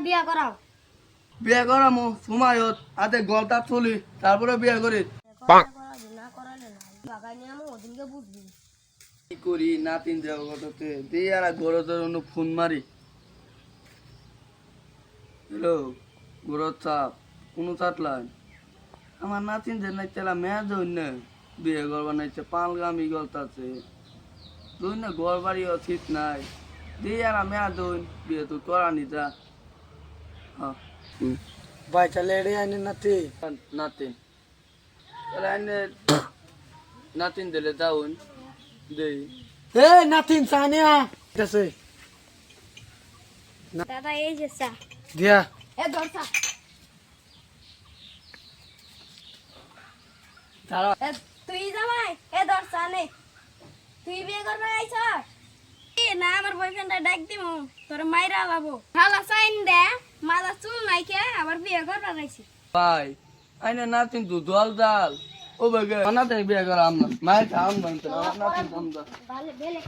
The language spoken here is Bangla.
বিয়া করাও। বিয়ে করামো সময়ত আতে গলটা চলি তারপরে বিয়ে করি না করালে না বাগাই নিয়ে আমি ওদিনকে বুঝবি। কি করি নাতিন যাবো কততে দিয়ে আর ঘরে তো ফোন মারি। হ্যালো ঘর চাপ কোনো চাটলাই আমার নাতিন যে নাই তেলা মেয়া যাই না বিয়ে করবা নাইছে পালগামি গলতাছে তুই না ঘর বাড়িও ঠিক নাই দিয়ে আর মেয়া দইন বিয়ে তো করা নি যা। হ্যাঁ ভাই তাহলে এড়ে আইনি নাতি নাতিন তাহলে আইনে নাতিন দিলে যাউন দেই এ নাতিন সানিয়া ঠিক আছে দাদা এই যে চা দিয়া এ ধর চা তারা এ তুই জামাই এ ধর চা নে তুই বিয়ে করবে আইছ এ না আমার বয়ফ্রেন্ডটা ডাক দিমু তোর মাইরা লাবো হালা চাইন দে মালা চুল নাই কে আবার বিয়ে করবে আইছি ভাই আইনে নাতিন তো জল জাল ও বেগে নাতিন বিয়ে করা আমরা মায়ের খাওয়ান বানতে নাতিন আমরা ভালো বেলে